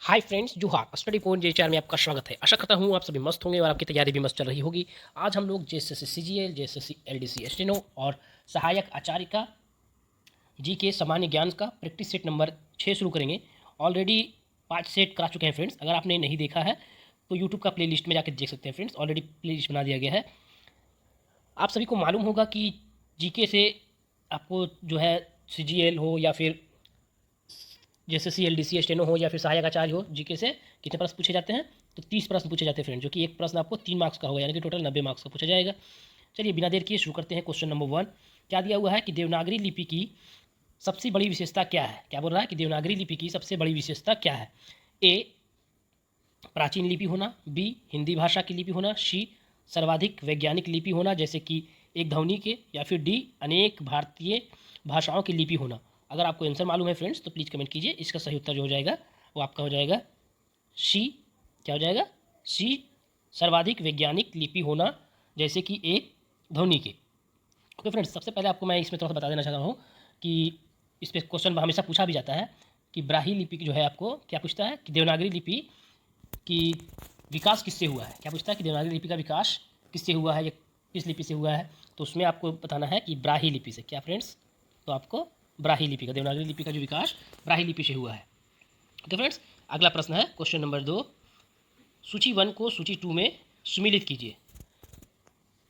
Hi friends, जोहार। Study point जे में आपका स्वागत है। आशा करता हूँ आप सभी मस्त होंगे और आपकी तैयारी भी मस्त चल रही होगी। आज हम लोग JSSC CGL, JSSC LDC steno और सहायक आचार्य का जी के सामान्य ज्ञान का प्रैक्टिस सेट नंबर 6 शुरू करेंगे। ऑलरेडी 5 सेट करा चुके हैं फ्रेंड्स। अगर आपने नहीं देखा है तो यूट्यूब का प्ले में जाकर देख सकते हैं फ्रेंड्स। ऑलरेडी प्ले बना दिया गया है। आप सभी को मालूम होगा कि जीके से आपको जो है सीजीएल हो या फिर जैसे C L D C steno हो या फिर सहायक आचार्य हो, जीके से कितने प्रश्न पूछे जाते हैं? तो 30 प्रश्न पूछे जाते हैं फ्रेंड, जो कि एक प्रश्न आपको 3 मार्क्स का होगा, यानी कि टोटल 90 मार्क्स का पूछा जाएगा। चलिए बिना देर किए शुरू करते हैं। क्वेश्चन नंबर 1 क्या दिया हुआ है कि देवनागरी लिपि की सबसे बड़ी विशेषता क्या है? क्या बोल रहा है कि देवनागरी लिपि की सबसे बड़ी विशेषता क्या है? ए प्राचीन लिपि होना, बी हिंदी भाषा की लिपि होना, सी सर्वाधिक वैज्ञानिक लिपि होना जैसे कि एक ध्वनि के, या फिर डी अनेक भारतीय भाषाओं की लिपि होना। अगर आपको आंसर मालूम है फ्रेंड्स तो प्लीज़ कमेंट कीजिए। इसका सही उत्तर जो हो जाएगा वो आपका हो जाएगा सी। क्या हो जाएगा? सी सर्वाधिक वैज्ञानिक लिपि होना जैसे कि एक ध्वनि के। ओके फ्रेंड्स, सबसे पहले आपको मैं इसमें थोड़ा सा बता देना चाहता हूँ कि इस पर क्वेश्चन हमेशा पूछा भी जाता है कि ब्राही लिपि जो है आपको क्या पूछता है कि देवनागरी लिपि कि विकास किससे हुआ है। क्या पूछता है कि देवनागरी लिपि का विकास किससे हुआ है या किस लिपि से हुआ है? तो उसमें आपको बताना है कि ब्राही लिपि से। क्या फ्रेंड्स? तो आपको ब्राही लिपि का, देवनागरी लिपि का जो विकास ब्राही लिपि से हुआ है। तो फ्रेंड्स, अगला प्रश्न है क्वेश्चन नंबर 2। सूची 1 को सूची 2 में सम्मिलित कीजिए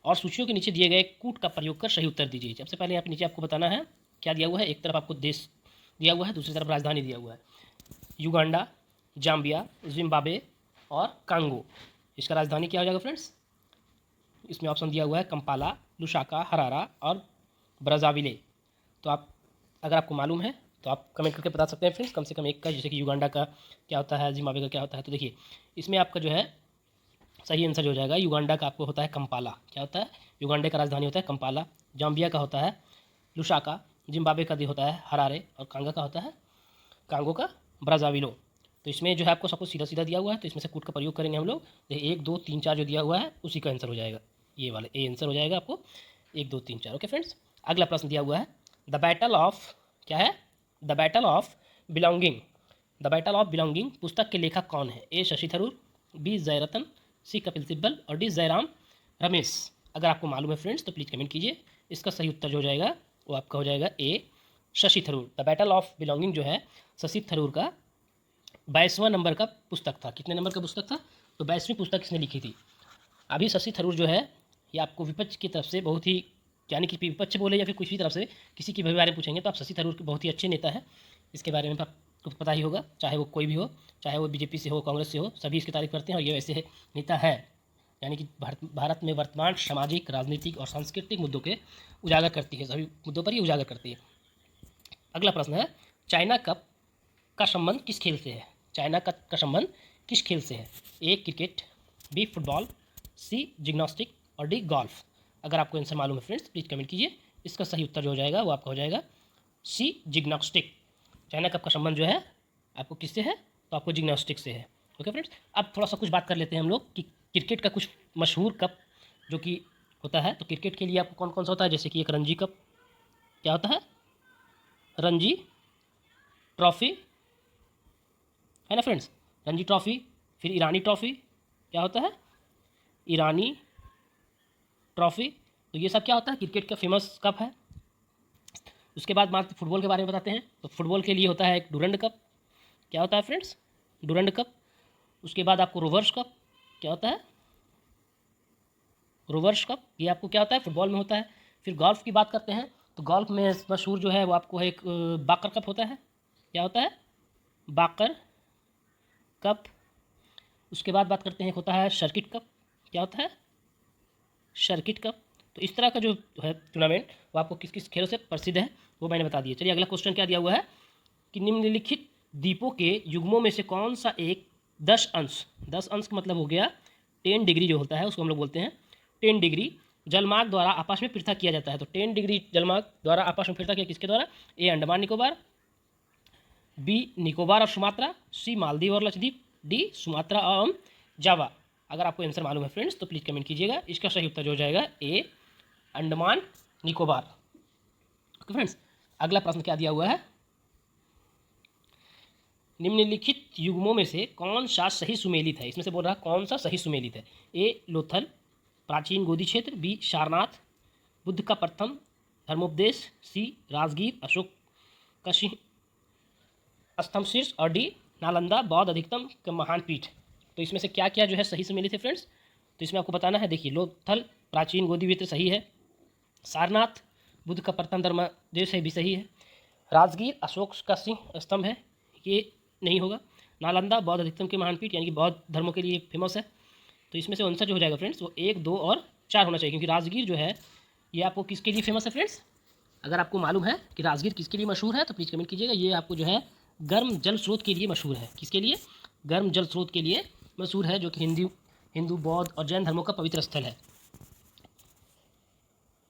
और सूचियों के नीचे दिए गए कूट का प्रयोग कर सही उत्तर दीजिए। सबसे पहले यहाँ पे नीचे आपको बताना है क्या दिया हुआ है। एक तरफ आपको देश दिया हुआ है, दूसरी तरफ राजधानी दिया हुआ है। युगांडा, जाम्बिया, जिम्बाब्वे और कांगो। इसका राजधानी क्या हो जाएगा फ्रेंड्स? इसमें ऑप्शन दिया हुआ है कंपाला, लुसाका, हरारा और ब्राज़ाविले। तो आप अगर आपको मालूम है तो आप कमेंट करके बता सकते हैं फ्रेंड्स, कम से कम एक का। जैसे कि युगांडा का क्या होता है, जिम्बाब्वे का क्या होता है। तो देखिए इसमें आपका जो है सही आंसर जो हो जाएगा युगांडा का आपको होता है कंपाला। क्या होता है? युगांडा का राजधानी होता है कंपाला। जाम्बिया का होता है लुसाका, जिम्बाब्वे का होता है हरारे और कांगा का होता है कांगो का ब्राज़ाविलो। तो इसमें जो है आपको सब कुछ सीधा सीधा दिया हुआ है, तो इसमें से कूट का प्रयोग करेंगे हम लोग। देखिए 1 2 3 4 जो दिया हुआ है उसी का आंसर हो जाएगा, ये वाले ए आंसर हो जाएगा आपको 1 2 3 4। ओके फ्रेंड्स, अगला प्रश्न दिया हुआ है द बैटल ऑफ क्या है? The battle of belonging. The battle of belonging पुस्तक के लेखक कौन है? ए शशि थरूर, बी जयरतन, सी कपिल सिब्बल और डी जयराम रमेश। अगर आपको मालूम है फ्रेंड्स तो प्लीज़ कमेंट कीजिए। इसका सही उत्तर जो हो जाएगा वो आपका हो जाएगा A Shashi Tharoor. The battle of belonging जो है शशि थरूर का 22वां नंबर का पुस्तक था। कितने नंबर का पुस्तक था? तो 22वीं पुस्तक इसने लिखी थी। अभी शशि थरूर जो है ये आपको विपक्ष की तरफ से बहुत ही, यानी कि विपक्ष बोले या फिर किसी तरफ से किसी के बारे में पूछेंगे तो आप शशि थरूर के बहुत ही अच्छे नेता हैं। इसके बारे में आपको पता ही होगा, चाहे वो कोई भी हो, चाहे वो बीजेपी से हो, कांग्रेस से हो, सभी इसकी तारीफ करते हैं। और ये वैसे नेता है, यानी कि भारत में वर्तमान सामाजिक, राजनीतिक और सांस्कृतिक मुद्दों के उजागर करती है, सभी मुद्दों पर ही उजागर करती है। अगला प्रश्न है चाइना कप का संबंध किस खेल से है? चाइना का संबंध किस खेल से है? ए क्रिकेट, बी फुटबॉल, सी जिम्नास्टिक और डी गोल्फ। अगर आपको आंसर मालूम है फ्रेंड्स प्लीज़ कमेंट कीजिए। इसका सही उत्तर जो हो जाएगा वो आपका हो जाएगा सी जिम्नास्टिक। चाइना कप का संबंध जो है आपको किससे है? तो आपको जिम्नास्टिक से है। ओके फ्रेंड्स, अब थोड़ा सा कुछ बात कर लेते हैं हम लोग कि क्रिकेट का कुछ मशहूर कप जो कि होता है। तो क्रिकेट के लिए आपको कौन कौन सा होता है? जैसे कि एक रणजी कप। क्या होता है? रणजी ट्रॉफी, है ना फ्रेंड्स? रणजी ट्रॉफी। फिर ईरानी ट्रॉफी। क्या होता है? ईरानी ट्रॉफी। तो ये सब क्या होता है? क्रिकेट का फेमस कप है। उसके बाद बात फुटबॉल के बारे में बताते हैं। तो फुटबॉल के लिए होता है एक डुरंड कप। क्या होता है फ्रेंड्स? Durand cup. उसके बाद आपको रोवर्स कप। क्या होता है? Rovers Cup. ये आपको क्या होता है? फुटबॉल में होता है। फिर गोल्फ की बात करते हैं तो गोल्फ में मशहूर जो है वो आपको एक बाकर कप होता है। क्या होता है? बाकर कप। उसके बाद बात करते हैं एक होता है सर्किट कप। क्या होता है? Circuit cup. तो इस तरह का जो है टूर्नामेंट वो आपको किस किस खेलों से प्रसिद्ध है वो मैंने बता दिया। चलिए अगला क्वेश्चन क्या दिया हुआ है कि निम्नलिखित द्वीपों के युग्मों में से कौन सा एक 10 अंश, 10 अंश का मतलब हो गया 10 डिग्री जो होता है उसको हम लोग बोलते हैं 10 डिग्री जलमार्ग द्वारा आपस में पृथक किया जाता है। तो 10 डिग्री जलमार्ग द्वारा आपस में पृथक किया किसके द्वारा? ए अंडमान निकोबार, बी निकोबार और सुमात्रा, सी मालदीव और लक्षद्वीप, डी सुमात्रा और जावा। अगर आपको आंसर मालूम है फ्रेंड्स तो प्लीज़ कमेंट कीजिएगा। इसका सही उत्तर जो हो जाएगा ए अंडमान निकोबार। ओके फ्रेंड्स, अगला प्रश्न क्या दिया हुआ है निम्नलिखित युग्मों में से कौन सा सही सुमेलित है? इसमें से बोल रहा है कौन सा सही सुमेलित है? ए लोथल, प्राचीन गोदी क्षेत्र, बी सारनाथ, बुद्ध का प्रथम धर्मोपदेश, सी राजगीर अशोक का सिंह स्तंभ शीर्ष, और डी नालंदा बौद्ध अधिकतम के महान पीठ। तो इसमें से क्या क्या जो है सही सुमेलित है फ्रेंड्स? तो इसमें आपको बताना है। देखिए, लोथल प्राचीन गोदी क्षेत्र सही है, सारनाथ बुद्ध का प्रथम धर्मोपदेश है भी सही है, राजगीर अशोक का सिंह स्तंभ है ये नहीं होगा, नालंदा बौद्ध अधिकतम के महान पीठ यानी कि बौद्ध धर्मों के लिए फेमस है। तो इसमें से आंसर जो हो जाएगा फ्रेंड्स वो 1, 2 और 4 होना चाहिए, क्योंकि राजगीर जो है ये आपको किसके लिए फेमस है फ्रेंड्स? अगर आपको मालूम है कि राजगीर किसके लिए मशहूर है तो प्लीज़ कमेंट कीजिएगा। ये आपको जो है गर्म जल स्रोत के लिए मशहूर है। किसके लिए? गर्म जल स्रोत के लिए मशहूर है, जो कि हिंदू बौद्ध और जैन धर्मों का पवित्र स्थल है।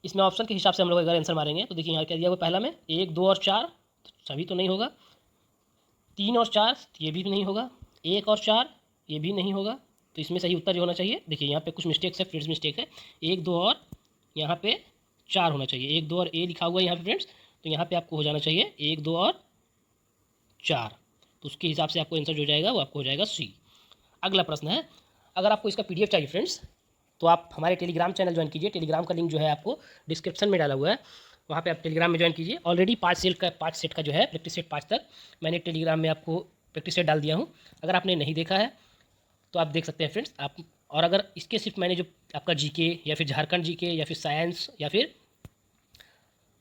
इसमें ऑप्शन के हिसाब से हम लोग अगर आंसर मारेंगे तो देखिए यहाँ क्या दिया हुआ पहला में 1, 2 और 4 सभी तो नहीं होगा, 3 और 4 ये भी नहीं होगा, 1 और 4 ये भी नहीं होगा। तो इसमें सही उत्तर जो होना चाहिए, देखिए यहाँ पे कुछ मिस्टेक्स है फ्रेंड्स, मिस्टेक है 1, 2 और यहाँ पे 4 होना चाहिए। 1, 2 और ए लिखा हुआ है यहाँ पे फ्रेंड्स, तो यहाँ पे आपको हो जाना चाहिए 1, 2 और 4। तो उसके हिसाब से आपको आंसर जो हो जाएगा वो आपको हो जाएगा सी। अगला प्रश्न है, अगर आपको इसका पीडीएफ चाहिए फ्रेंड्स तो आप हमारे टेलीग्राम चैनल ज्वाइन कीजिए। टेलीग्राम का लिंक जो है आपको डिस्क्रिप्शन में डाला हुआ है, वहाँ पे आप टेलीग्राम में ज्वाइन कीजिए। ऑलरेडी 5 सेट का जो है प्रैक्टिस सेट 5 तक मैंने टेलीग्राम में आपको प्रैक्टिस सेट डाल दिया हूँ। अगर आपने नहीं देखा है तो आप देख सकते हैं फ्रेंड्स आप। और अगर इसके सिर्फ मैंने जो आपका जीके या फिर झारखंड जीके या फिर साइंस या फिर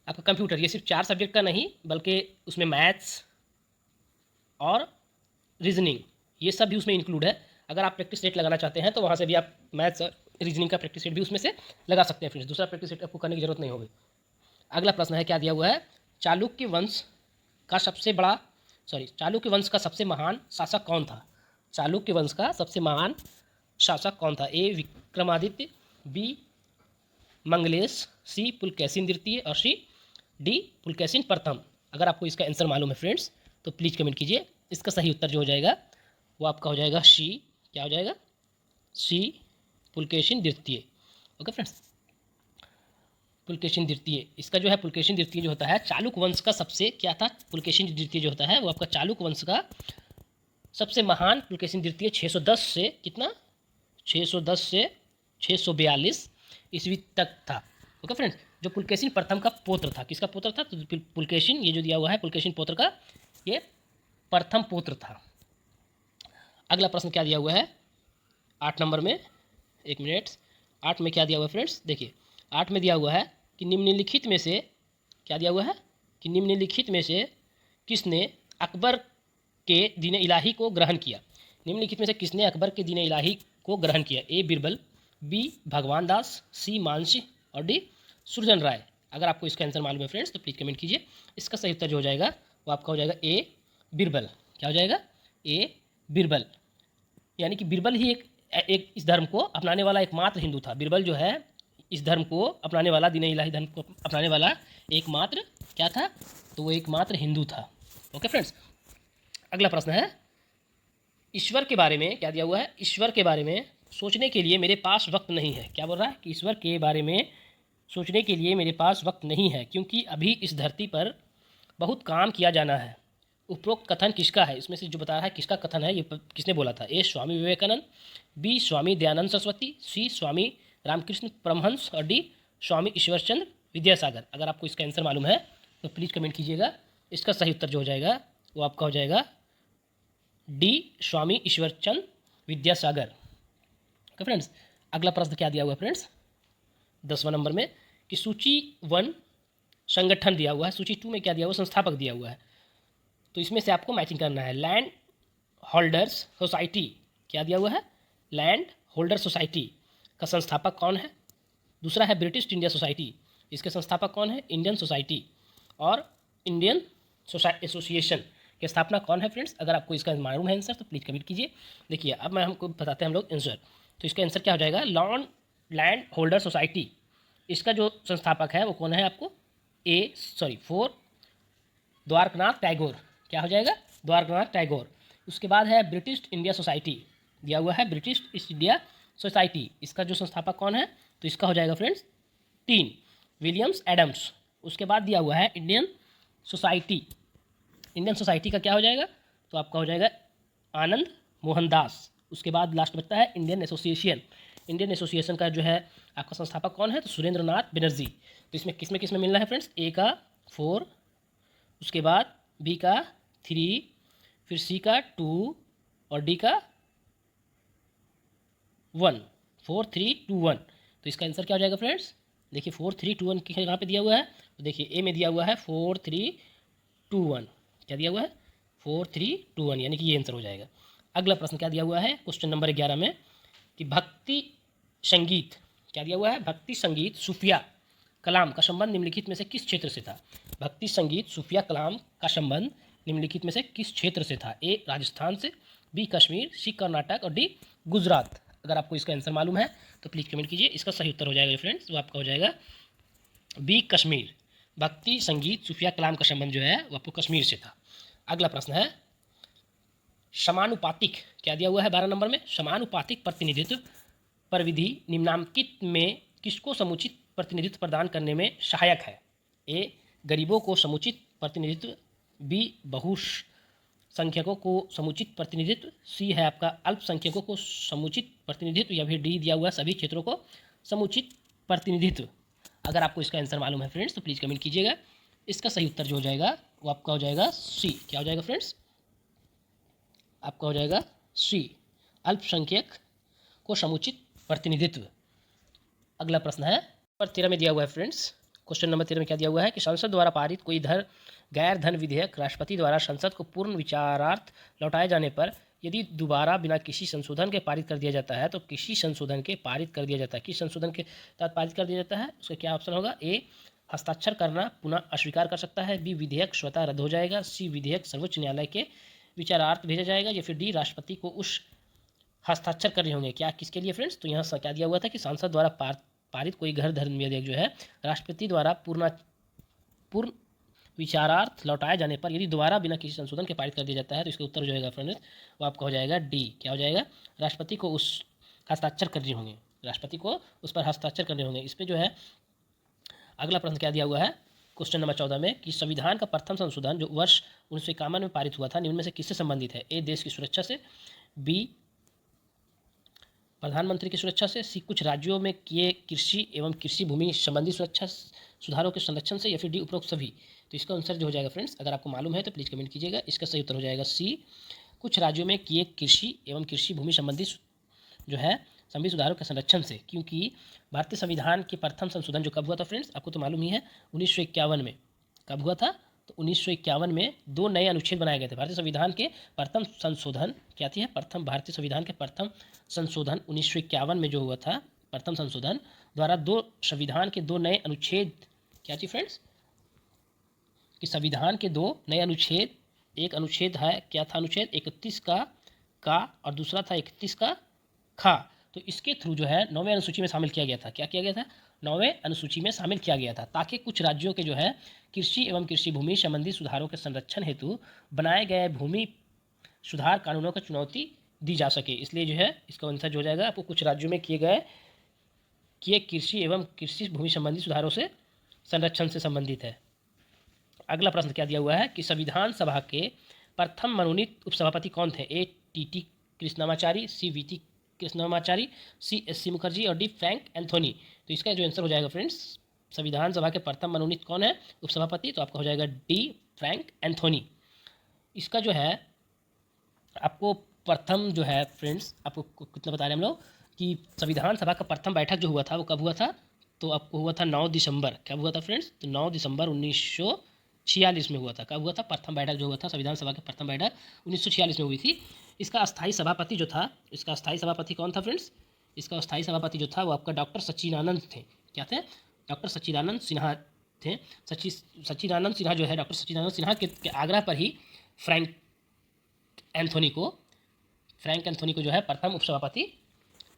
आपका कंप्यूटर, ये सिर्फ 4 सब्जेक्ट का नहीं बल्कि उसमें मैथ्स और रीजनिंग ये सब भी उसमें इंक्लूड है। अगर आप प्रैक्टिस सेट लगाना चाहते हैं तो वहाँ से भी आप मैथ्स और रीजनिंग का प्रैक्टिस सेट भी उसमें से लगा सकते हैं फ्रेंड्स। दूसरा प्रैक्टिस सेट आपको करने की जरूरत नहीं होगी। अगला प्रश्न है, क्या दिया हुआ है? चालुक्य वंश का सबसे महान शासक कौन था? चालुक्य वंश का सबसे महान शासक कौन था? ए विक्रमादित्य, बी मंगलेश, सी पुलकेशिन द्वितीय और डी पुलकेशिन प्रथम। अगर आपको इसका आंसर मालूम है फ्रेंड्स तो प्लीज़ कमेंट कीजिए। इसका सही उत्तर जो हो जाएगा वो आपका हो जाएगा सी। क्या हो जाएगा? सी पुलकेशिन द्वितीय। ओके फ्रेंड्स, पुलकेशिन द्वितीय इसका जो है पुलकेशिन द्वितीय जो होता है चालुक्य वंश का सबसे क्या था? पुलकेशिन द्वितीय जो होता है वो आपका चालुक्य वंश का सबसे महान पुलकेशिन द्वितीय 610 से कितना? 610 से 642 ईस्वी तक था। ओके फ्रेंड्स, जो पुलकेशिन प्रथम का पुत्र था, किसका पुत्र था? तो पुलकेशिन, ये जो दिया हुआ है पुलकेशिन पुत्र का ये प्रथम पुत्र था। अगला प्रश्न क्या दिया हुआ है 8 नंबर में? 1 मिनट, 8 में क्या दिया हुआ है फ्रेंड्स? देखिए 8 में दिया हुआ है कि निम्नलिखित में से क्या दिया हुआ है कि निम्नलिखित में से किसने अकबर के दीन इलाही को ग्रहण किया? निम्नलिखित में से किसने अकबर के दीन इलाही को ग्रहण किया? ए बीरबल, बी भगवान दास, सी मानसिंह और डी सुरजन राय। अगर आपको इसका आंसर मालूम है फ्रेंड्स तो प्लीज़ कमेंट कीजिए। इसका सही उत्तर जो हो जाएगा वो आपका हो जाएगा ए बीरबल। क्या हो जाएगा? ए बीरबल, यानी कि बीरबल ही एक इस धर्म को अपनाने वाला एकमात्र हिंदू था। बीरबल जो है इस धर्म को अपनाने वाला, दीन इलाही धर्म को अपनाने वाला एकमात्र क्या था? तो वो एकमात्र हिंदू था। ओके फ्रेंड्स, अगला प्रश्न है ईश्वर के बारे में क्या दिया हुआ है? ईश्वर के बारे में सोचने के लिए मेरे पास वक्त नहीं है। क्या बोल रहा है कि ईश्वर के बारे में सोचने के लिए मेरे पास वक्त नहीं है क्योंकि अभी इस धरती पर बहुत काम किया जाना है। उपरोक्त कथन किसका है? इसमें से जो बता रहा है किसका कथन है, ये किसने बोला था? ए स्वामी विवेकानंद, बी स्वामी दयानंद सरस्वती, सी स्वामी रामकृष्ण परमहंस और डी स्वामी ईश्वरचंद्र विद्यासागर। अगर आपको इसका आंसर मालूम है तो प्लीज़ कमेंट कीजिएगा। इसका सही उत्तर जो हो जाएगा वो आपका हो जाएगा डी स्वामी ईश्वरचंद्र विद्यासागर। ओके फ्रेंड्स, अगला प्रश्न क्या दिया हुआ है फ्रेंड्स 10वां नंबर में कि सूची 1 संगठन दिया हुआ है, सूची 2 में क्या दिया हुआ है? संस्थापक दिया हुआ है। तो इसमें से आपको मैचिंग करना है। लैंड होल्डर्स सोसाइटी क्या दिया हुआ है? लैंड होल्डर सोसाइटी का संस्थापक कौन है? दूसरा है ब्रिटिश इंडिया सोसाइटी, इसके संस्थापक कौन है? Indian society. और इंडियन एसोसिएशन की स्थापना कौन है फ्रेंड्स? अगर आपको इसका मालूम है आंसर तो प्लीज़ कमेंट कीजिए। देखिए अब मैं हमको बताते हैं हम लोग आंसर। तो इसका आंसर क्या हो जाएगा? लैंड होल्डर सोसाइटी, इसका जो संस्थापक है वो कौन है आपको? 4 द्वारकानाथ टैगोर। क्या हो जाएगा? द्वारकानाथ टैगोर। उसके बाद है ब्रिटिश इंडिया सोसाइटी दिया हुआ है, ब्रिटिश ईस्ट इंडिया सोसाइटी, इसका जो संस्थापक कौन है? तो इसका हो जाएगा फ्रेंड्स 3 विलियम्स एडम्स। उसके बाद दिया हुआ है इंडियन सोसाइटी, इंडियन सोसाइटी का क्या हो जाएगा? तो आपका हो जाएगा आनंद मोहन दास। उसके बाद लास्ट बचता है इंडियन एसोसिएशन। इंडियन एसोसिएशन का जो है आपका संस्थापक कौन है, तो सुरेंद्र नाथ बनर्जी। तो इसमें किस में मिलना है फ्रेंड्स, ए का 4, उसके बाद बी का 3, फिर सी का 2 और डी का 1, 4 3 2 1। तो इसका आंसर क्या हो जाएगा फ्रेंड्स, देखिए 4 3 2 1 कहाँ पे दिया हुआ है, तो देखिए ए में दिया हुआ है 4 3 2 1। क्या दिया हुआ है, 4 3 2 1, यानी कि ये आंसर हो जाएगा। अगला प्रश्न क्या दिया हुआ है क्वेश्चन नंबर 11 में, कि भक्ति संगीत, क्या दिया हुआ है, भक्ति संगीत सूफिया कलाम का संबंध निम्नलिखित में से किस क्षेत्र से था। भक्ति संगीत सूफिया कलाम का संबंध निम्नलिखित में से किस क्षेत्र से था, ए राजस्थान से, बी कश्मीर, सी कर्नाटक और डी गुजरात। अगर आपको इसका आंसर मालूम है तो प्लीज़ कमेंट कीजिए। इसका सही उत्तर हो जाएगा फ्रेंड्स, वो आपका हो जाएगा बी कश्मीर। भक्ति संगीत सूफिया कलाम का संबंध जो है वो आपको कश्मीर से था। अगला प्रश्न है समानुपातिक, क्या दिया हुआ है 12 नंबर में, समानुपातिक प्रतिनिधित्व परिविधि निम्नांकित में किसको समुचित प्रतिनिधित्व प्रदान करने में सहायक है। ए गरीबों को समुचित प्रतिनिधित्व, बी बहुसंख्यकों को समुचित प्रतिनिधित्व, सी है आपका अल्पसंख्यकों को समुचित प्रतिनिधित्व, या फिर डी दिया हुआ सभी क्षेत्रों को समुचित प्रतिनिधित्व। अगर आपको इसका आंसर मालूम है फ्रेंड्स तो प्लीज़ कमेंट कीजिएगा। इसका सही उत्तर जो हो जाएगा वो आपका हो जाएगा सी। क्या हो जाएगा फ्रेंड्स, आपका हो जाएगा सी, अल्पसंख्यक को समुचित प्रतिनिधित्व। अगला प्रश्न है नंबर 13 में दिया हुआ है फ्रेंड्स, क्वेश्चन नंबर 13 में क्या दिया हुआ है कि संसद द्वारा पारित कोई गैर धन विधेयक राष्ट्रपति द्वारा संसद को पूर्ण विचारार्थ लौटाए जाने पर यदि दोबारा बिना किसी संशोधन के पारित कर दिया जाता है तो किसी संशोधन के पारित कर दिया जाता है, किस संशोधन के तहत पारित कर दिया जाता है, उसका क्या ऑप्शन होगा, ए हस्ताक्षर करना पुनः अस्वीकार कर सकता है, बी विधेयक स्वतः रद्द हो जाएगा, सी विधेयक सर्वोच्च न्यायालय के विचारार्थ भेजा जाएगा, या फिर डी राष्ट्रपति को उस हस्ताक्षर करने होंगे। क्या किसके लिए फ्रेंड्स, तो यहाँ क्या दिया हुआ था कि सांसद द्वारा पारित कोई घर धर्म विधेयक जो है राष्ट्रपति द्वारा पूर्ण विचारार्थ लौटाए जाने पर यदि दोबारा बिना किसी संशोधन के पारित कर दिया जाता है तो इसका उत्तर हो जाएगा फ्रेंड्स वो आपका हो जाएगा डी। क्या हो जाएगा, राष्ट्रपति को उस हस्ताक्षर करने होंगे, राष्ट्रपति को उस पर हस्ताक्षर करने होंगे। इस पर जो है अगला प्रश्न क्या दिया हुआ है क्वेश्चन नंबर 14 में कि संविधान का प्रथम संशोधन जो वर्ष 1951 में पारित हुआ था निम्न में से किससे संबंधित है, ए देश की सुरक्षा से, बी प्रधानमंत्री की सुरक्षा से, सी कुछ राज्यों में किए कृषि एवं कृषि भूमि संबंधी सुरक्षा सुधारों के संरक्षण से, या फिर डी उपरोक्त सभी। तो इसका आंसर जो हो जाएगा फ्रेंड्स, अगर आपको मालूम है तो प्लीज़ कमेंट कीजिएगा। इसका सही उत्तर हो जाएगा सी, कुछ राज्यों में किए कृषि एवं कृषि भूमि संबंधी जो है संबंधी सुधारों के संरक्षण से। क्योंकि भारतीय संविधान के प्रथम संशोधन जो कब हुआ था फ्रेंड्स, आपको तो मालूम ही है 1951 में। कब हुआ था, तो 1951 में 2 नए अनुच्छेद बनाए गए थे। भारतीय संविधान के प्रथम संशोधन क्या थी, भारतीय संविधान के प्रथम संशोधन 1951 में जो हुआ था प्रथम संशोधन द्वारा संविधान के 2 नए अनुच्छेद क्या थी फ्रेंड्स, कि संविधान के 2 नए अनुच्छेद, एक अनुच्छेद है क्या था, अनुच्छेद 31 का और दूसरा था 31 का खा। तो इसके थ्रू जो है 9वें अनुसूची में शामिल किया गया था। क्या किया गया था, 9वें अनुसूची में शामिल किया गया था, ताकि कुछ राज्यों के जो है कृषि एवं कृषि भूमि संबंधी सुधारों के संरक्षण हेतु बनाए गए भूमि सुधार कानूनों को चुनौती दी जा सके। इसलिए जो है इसका आंसर जो हो जाएगा आपको कुछ राज्यों में किए कृषि एवं कृषि भूमि संबंधी सुधारों से संरक्षण से संबंधित है। अगला प्रश्न क्या दिया हुआ है कि संविधान सभा के प्रथम मनोनीत उपसभापति कौन थे, A T Krishnamachari, C V Krishnamachari, C S Mukherjee और डी फ्रैंक एंथोनी। तो इसका जो आंसर हो जाएगा फ्रेंड्स, संविधान सभा के प्रथम मनोनीत कौन है उपसभापति, तो आपका हो जाएगा डी फ्रैंक एंथोनी। इसका जो है आपको प्रथम जो है फ्रेंड्स, आपको कितना बता रहे हैं हम लोग कि संविधान सभा का प्रथम बैठक जो हुआ था वो कब हुआ था, तो आपको हुआ था 9 दिसंबर। कब हुआ था फ्रेंड्स, तो 9 दिसंबर 1946 में हुआ था। कब हुआ था, प्रथम बैठक जो हुआ था संविधान सभा की प्रथम बैठक 1946 में हुई थी। इसका अस्थायी सभापति जो था, इसका अस्थायी सभापति कौन था फ्रेंड्स, इसका अस्थायी सभापति जो था वो आपका डॉक्टर सच्चिदानंद थे। क्या थे, डॉक्टर सच्चिदानंद सिन्हा थे। सच्चिदानंद सिन्हा जो है, डॉक्टर सच्चिदानंद सिन्हा के आग्रह पर ही फ्रैंक एंथोनी को जो है प्रथम उपसभापति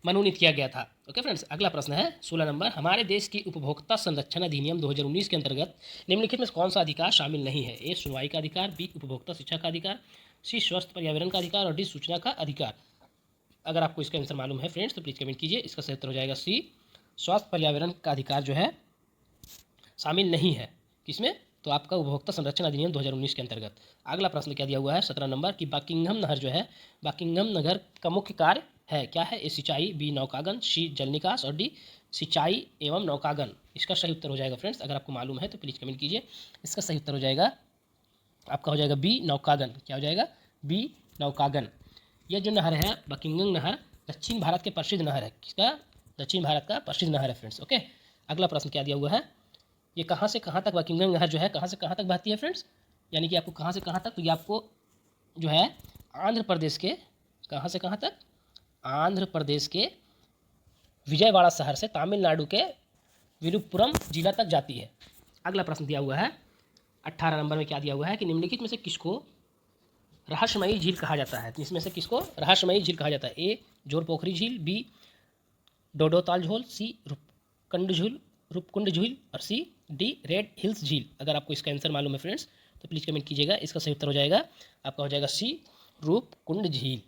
मनोनीत किया गया था। ओके फ्रेंड्स, अगला प्रश्न है 16 नंबर, हमारे देश की उपभोक्ता संरक्षण अधिनियम 2019 के अंतर्गत निम्नलिखित में कौन सा अधिकार शामिल नहीं है, ए सुनवाई का अधिकार, बी उपभोक्ता शिक्षा का अधिकार, सी स्वस्थ पर्यावरण का अधिकार और डी सूचना का अधिकार। अगर आपको इसका आंसर मालूम है फ्रेंड्स तो प्लीज़ कमेंट कीजिए। इसका सही उत्तर हो जाएगा सी, स्वास्थ्य पर्यावरण का अधिकार जो है शामिल नहीं है, किसमें, तो आपका उपभोक्ता संरक्षण अधिनियम 2019 के अंतर्गत। अगला प्रश्न क्या दिया हुआ है 17 नंबर की बकिंघम नहर जो है, बकिंघम नगर का मुख्य कार्य है क्या है? ए सिंचाई, बी नौकागन, सी जल निकास और डी सिंचाई एवं नौकागन। इसका सही उत्तर हो जाएगा फ्रेंड्स, अगर आपको मालूम है तो प्लीज़ कमेंट कीजिए। इसका सही उत्तर हो जाएगा आपका हो जाएगा बी नौकागन। क्या हो जाएगा? बी नौकागन। यह जो नहर है बकिंघम नहर दक्षिण भारत के प्रसिद्ध नहर है। किसका? दक्षिण भारत का प्रसिद्ध नहर है फ्रेंड्स। ओके, अगला प्रश्न क्या दिया हुआ है, ये कहाँ से कहाँ तक बकिंघम नहर जो है कहाँ से कहाँ तक बहती है फ्रेंड्स? यानी कि आपको कहाँ से कहाँ तक, तो ये आपको जो है आंध्र प्रदेश के कहाँ से कहाँ तक? आंध्र प्रदेश के विजयवाड़ा शहर से तमिलनाडु के विलुपुरम जिला तक जाती है। अगला प्रश्न दिया हुआ है 18 नंबर में क्या दिया हुआ है कि निम्नलिखित में से किसको रहस्यमयी झील कहा जाता है? इसमें से किसको रहस्यमयी झील कहा जाता है? ए जोरपोखरी झील, बी डोडोताल झील, सी रूपकुंड झील और सी डी रेड हिल्स झील। अगर आपको इसका आंसर मालूम है फ्रेंड्स तो प्लीज़ कमेंट कीजिएगा। इसका सही उत्तर हो जाएगा आपका हो जाएगा सी रूपकुंड झील।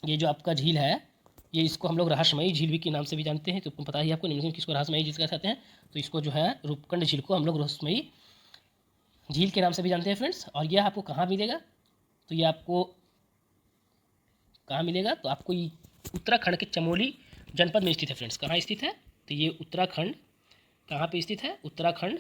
ये जो आपका झील है ये इसको हम लोग रहस्यमयी झील भी के नाम से भी जानते हैं, तो पता ही आपको निम्नलिखित किसको रहस्यमयी झील कहते हैं? तो इसको जो है रूपकुंड झील को हम लोग रहस्यमयी झील के नाम से भी जानते हैं फ्रेंड्स। और यह आपको कहाँ मिलेगा? तो ये आपको कहाँ मिलेगा? तो आपको ये उत्तराखंड के चमोली जनपद में स्थित है फ्रेंड्स। कहाँ स्थित है? तो ये उत्तराखंड कहाँ पे स्थित है? उत्तराखंड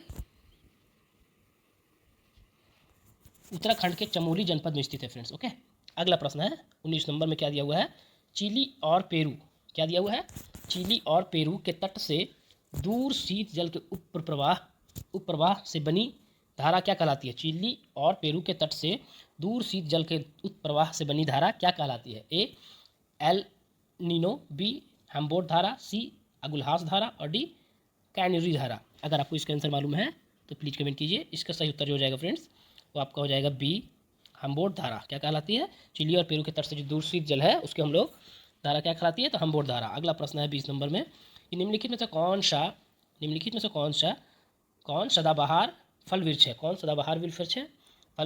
के चमोली जनपद में स्थित है फ्रेंड्स। ओके, अगला प्रश्न है 19 नंबर में क्या दिया हुआ है, चिली और पेरू। क्या दिया हुआ है? चिली और पेरू के तट से दूर शीत जल के उपप्रवाह से बनी धारा क्या कहलाती है? चिली और पेरू के तट से दूर शीत जल के उपप्रवाह से बनी धारा क्या कहलाती है? ए एल नीनो, बी हैम्बोर्ट धारा, सी अगुलहास धारा और डी कैनरी धारा। अगर आपको इसका आंसर मालूम है तो प्लीज़ कमेंट कीजिए। इसका सही उत्तर जो हो जाएगा फ्रेंड्स वो आपका हो जाएगा बी हम्बोर्ट धारा। क्या कहलाती है? चिली और पेरू के तट से जो दूर शीत जल है उसके हम लोग धारा क्या कहलाती है? तो हम्बोर्ट धारा। अगला प्रश्न है 20 नंबर में कि निम्नलिखित में से कौन सदाबहार फल वृक्ष है? कौन सदाबहार फल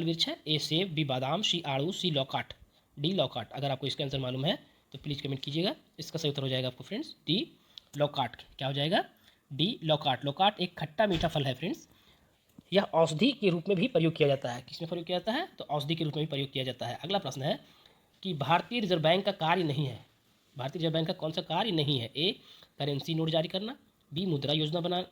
वृक्ष है? ए सेब, बी बादाम, सी आड़ू, सी लौकाट, डी लौकाट। अगर आपको इसका आंसर मालूम है तो प्लीज़ कमेंट कीजिएगा। इसका सही उत्तर हो जाएगा आपको फ्रेंड्स डी लौकाट। क्या हो जाएगा? डी लौकाट। लौकाट एक खट्टा मीठा फल है फ्रेंड्स। यह औषधि के रूप में भी प्रयोग किया जाता है। किसमें प्रयोग किया जाता है? तो औषधि के रूप में भी प्रयोग किया जाता है। अगला प्रश्न है कि भारतीय रिजर्व बैंक का कार्य नहीं है। भारतीय रिजर्व बैंक का कौन सा कार्य नहीं है? ए करेंसी नोट जारी करना, बी मुद्रा योजना बनाना,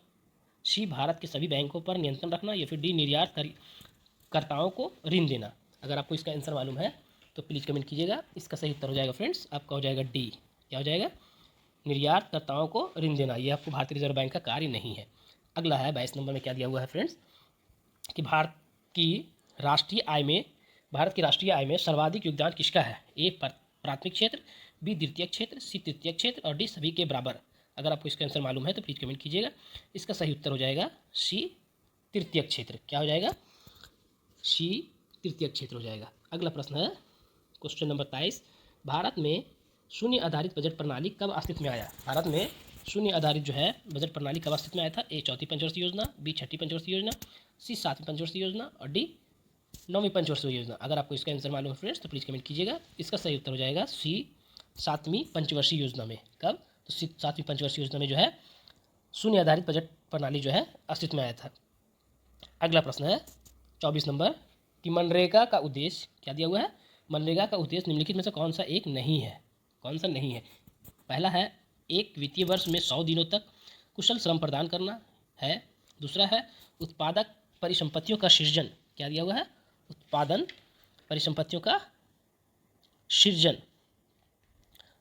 सी भारत के सभी बैंकों पर नियंत्रण रखना या फिर डी निर्यातकर्ताओं को ऋण देना। अगर आपको इसका आंसर मालूम है तो प्लीज़ कमेंट कीजिएगा। इसका सही उत्तर हो जाएगा फ्रेंड्स आपका हो जाएगा डी। क्या हो जाएगा? निर्यातकर्ताओं को ऋण देना। यह आपको भारतीय रिजर्व बैंक का कार्य नहीं है। अगला है 22 नंबर में क्या दिया हुआ है फ्रेंड्स कि भारत की राष्ट्रीय आय में सर्वाधिक योगदान किसका है? ए प्राथमिक क्षेत्र, बी द्वितीय क्षेत्र, सी तृतीय क्षेत्र और डी सभी के बराबर। अगर आपको इसका आंसर मालूम है तो प्लीज़ कमेंट कीजिएगा। इसका सही उत्तर हो जाएगा सी तृतीय क्षेत्र। क्या हो जाएगा? सी तृतीय क्षेत्र हो जाएगा। अगला प्रश्न है क्वेश्चन नंबर 23, भारत में शून्य आधारित बजट प्रणाली कब अस्तित्व में आया? भारत में शून्य आधारित जो है बजट प्रणाली कब अस्तित्व में आया था? ए चौथी पंचवर्षीय योजना, बी छठी पंचवर्षीय योजना, सी सातवीं पंचवर्षीय योजना और डी नौवीं पंचवर्षीय योजना। अगर आपको इसका आंसर मालूम है फ्रेंड्स तो प्लीज़ कमेंट कीजिएगा। इसका सही उत्तर हो जाएगा सी सातवीं पंचवर्षीय योजना में। कब? तो सातवीं पंचवर्षीय योजना में जो है शून्य आधारित बजट प्रणाली जो है अस्तित्व में आया था। अगला प्रश्न है 24 नंबर कि मनरेगा का उद्देश्य क्या दिया हुआ है? मनरेगा का उद्देश्य निम्नलिखित में से कौन सा एक नहीं है? कौन सा नहीं है? पहला है एक वित्तीय वर्ष में 100 दिनों तक कुशल श्रम प्रदान करना है। दूसरा है उत्पादक परिसंपत्तियों का सृजन। क्या दिया हुआ है? उत्पादन परिसंपत्तियों का सृजन।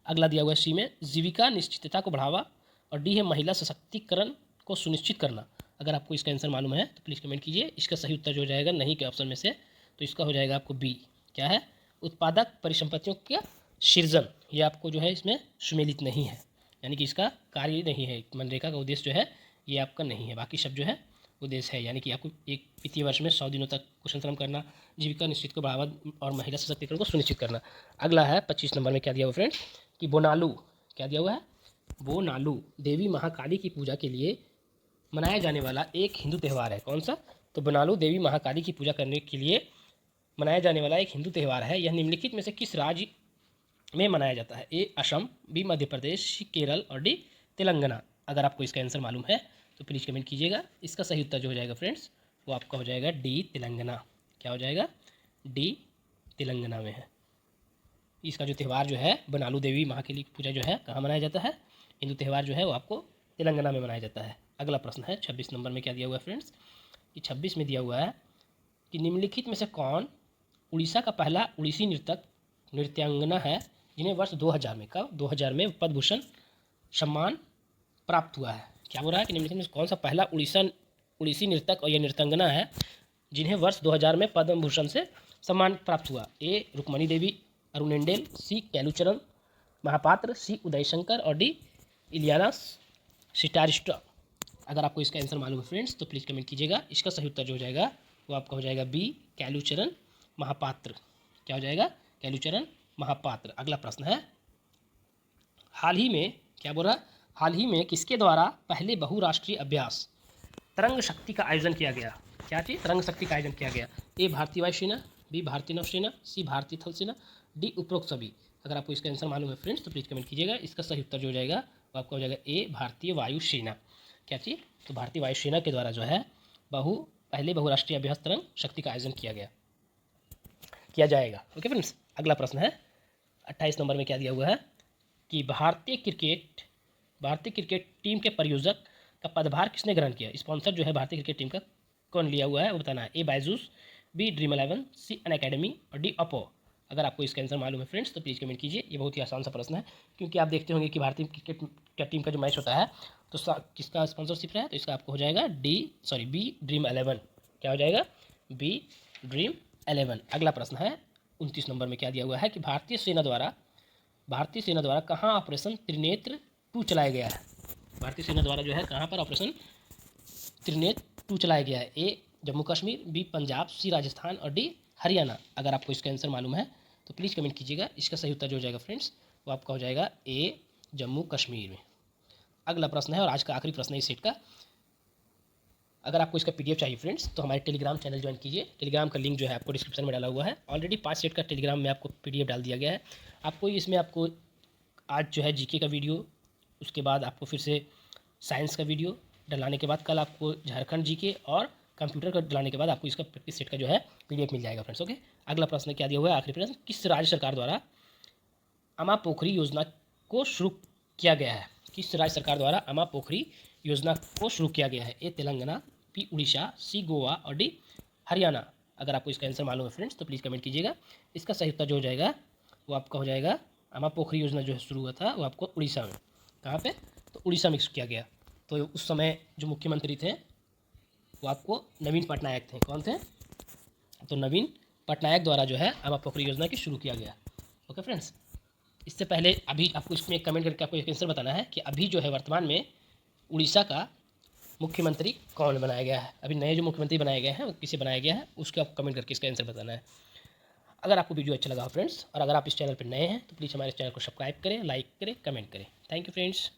अगला दिया हुआ है सी में जीविका निश्चितता को बढ़ावा और डी है महिला सशक्तिकरण को सुनिश्चित करना। अगर आपको इसका आंसर मालूम है तो प्लीज़ कमेंट कीजिए। इसका सही उत्तर जो हो जाएगा नहीं के ऑप्शन में से, तो इसका हो जाएगा आपको बी। क्या है? उत्पादक परिसंपत्तियों का सृजन। ये आपको जो है इसमें सुमेलित नहीं है, यानी कि इसका कार्य नहीं है। मनरेगा का उद्देश्य जो है ये आपका नहीं है, बाकी सब जो है उद्देश्य है। यानी कि आपको एक वित्तीय वर्ष में 100 दिनों तक कुशल श्रम करना, जीविका निश्चित को बढ़ावा और महिला सशक्तिकरण को सुनिश्चित करना। अगला है 25 नंबर में क्या दिया हुआ फ्रेंड्स कि बोनालू। क्या दिया हुआ है? बोनालू देवी महाकाली की पूजा के लिए मनाया जाने वाला एक हिंदू त्यौहार है। कौन सा? तो बोनालू देवी महाकाली की पूजा करने के लिए मनाया जाने वाला एक हिंदू त्यौहार है। यह निम्नलिखित में से किस राज्य में मनाया जाता है? ए असम, बी मध्य प्रदेश, सी केरल और डी तेलंगाना। अगर आपको इसका आंसर मालूम है तो प्लीज़ कमेंट कीजिएगा। इसका सही उत्तर जो हो जाएगा फ्रेंड्स वो आपका हो जाएगा डी तेलंगाना। क्या हो जाएगा? डी तेलंगाना में है। इसका जो त्यौहार जो है बनालू देवी माँ की पूजा जो है कहाँ मनाया जाता है? हिंदू त्यौहार जो है वो आपको तेलंगाना में मनाया जाता है। अगला प्रश्न है 26 नंबर में क्या दिया हुआ है फ्रेंड्स? कि 26 में दिया हुआ है कि निम्नलिखित में से कौन उड़ीसा का पहला उड़ीसी नृत्यांगना है जिन्हें वर्ष 2000 में, कब? 2000 में पद्म भूषण सम्मान प्राप्त हुआ है। क्या बोल रहा है कि निम्नलिखित में कौन सा पहला उड़ीसी नर्तक और यह नृत्यांगना है जिन्हें वर्ष 2000 में पद्म भूषण से सम्मान प्राप्त हुआ? ए रुक्मणी देवी अरुणेंडेल, सी कैलूचरण महापात्र, सी उदय शंकर और डी इलियाना सिटारिस्टा। अगर आपको इसका आंसर मालूम है फ्रेंड्स तो प्लीज़ कमेंट कीजिएगा। इसका सही उत्तर जो हो जाएगा वो आपका हो जाएगा बी कैलूचरण महापात्र। क्या हो जाएगा? कैलूचरण महापात्र। अगला प्रश्न है हाल ही में, क्या बोल रहा है? हाल ही में किसके द्वारा पहले बहुराष्ट्रीय अभ्यास तरंग शक्ति का आयोजन किया गया? क्या चीज़? तरंग शक्ति का आयोजन किया गया। ए भारतीय वायुसेना, बी भारतीय नौसेना, सी भारतीय थल सेना, डी उपरोक्त सभी। अगर आपको इसका आंसर मालूम है फ्रेंड्स तो प्लीज़ कमेंट कीजिएगा। इसका सही उत्तर जो हो जाएगा वो आपका हो जाएगा ए भारतीय वायुसेना। क्या चीज़? तो भारतीय वायुसेना के द्वारा जो है पहले बहुराष्ट्रीय अभ्यास तरंग शक्ति का आयोजन किया जाएगा। ओके फ्रेंड्स, अगला प्रश्न है 28 नंबर में क्या दिया हुआ है कि भारतीय क्रिकेट टीम के प्रायोजक का पदभार किसने ग्रहण किया? स्पॉन्सर जो है भारतीय क्रिकेट टीम का कौन लिया हुआ है वो बताना है। A Byju's, B Dream 11, C Unacademy और डी अपो। अगर आपको इसका आंसर मालूम है फ्रेंड्स तो प्लीज़ कमेंट कीजिए। ये बहुत ही आसान सा प्रश्न है क्योंकि आप देखते होंगे कि भारतीय क्रिकेट टीम का जो मैच होता है तो किसका स्पॉन्सरशिप रहा है? तो इसका आपको हो जाएगा बी ड्रीम 11। क्या हो जाएगा? बी ड्रीम 11। अगला प्रश्न है 29 नंबर में क्या दिया हुआ है कि भारतीय सेना द्वारा कहाँ ऑपरेशन त्रिनेत्र 2 चलाया गया है? भारतीय सेना द्वारा जो है कहाँ पर ऑपरेशन त्रिनेत्र 2 चलाया गया है? ए जम्मू कश्मीर, बी पंजाब, सी राजस्थान और डी हरियाणा। अगर आपको इसका आंसर मालूम है तो प्लीज़ कमेंट कीजिएगा। इसका सही उत्तर जो हो जाएगा फ्रेंड्स वो आपका हो जाएगा ए जम्मू कश्मीर में। अगला प्रश्न है और आज का आखिरी प्रश्न है इस सेट का। अगर आपको इसका पीडीएफ चाहिए फ्रेंड्स तो हमारे टेलीग्राम चैनल ज्वाइन कीजिए। टेलीग्राम का लिंक जो है आपको डिस्क्रिप्शन में डाला हुआ है। ऑलरेडी 5 सेट का टेलीग्राम में आपको पीडीएफ डाल दिया गया है। आपको आज जो है जीके का वीडियो, उसके बाद आपको फिर से साइंस का वीडियो डलाने के बाद कल आपको झारखंड जीके और कंप्यूटर का डलाने के बाद आपको इसका प्रैक्टिस सेट का जो है पीडीएफ मिल जाएगा फ्रेंड्स। ओके, अगला प्रश्न क्या दिया हुआ है? आखिरी प्रश्न, किस राज्य सरकार द्वारा अमा पोखरी योजना को शुरू किया गया है? किस राज्य सरकार द्वारा अमा पोखरी योजना को शुरू किया गया है? ए तेलंगाना, बी उड़ीसा, सी गोवा और डी हरियाणा। अगर आपको इसका आंसर मालूम है फ्रेंड्स तो प्लीज़ कमेंट कीजिएगा। इसका सही उत्तर जो हो जाएगा वो आपका हो जाएगा अमा पोखरी योजना जो है शुरू हुआ था वो आपको उड़ीसा में। कहाँ पे? तो उड़ीसा में किया गया। तो उस समय जो मुख्यमंत्री थे वो आपको नवीन पटनायक थे। कौन थे? तो नवीन पटनायक द्वारा जो है अमा पोखरी योजना की शुरू किया गया। ओके फ्रेंड्स, इससे पहले अभी आपको इसमें कमेंट करके आपको एक आंसर बताना है कि अभी जो है वर्तमान में उड़ीसा का मुख्यमंत्री कौन बनाया गया है? अभी नए जो मुख्यमंत्री बनाए गए हैं वो किसे बनाया गया है उसके आपको कमेंट करके इसका आंसर बताना है। अगर आपको वीडियो अच्छा लगा हो फ्रेंड्स और अगर आप इस चैनल पर नए हैं तो प्लीज़ हमारे चैनल को सब्सक्राइब करें, लाइक करें, कमेंट करें। Thank you friends.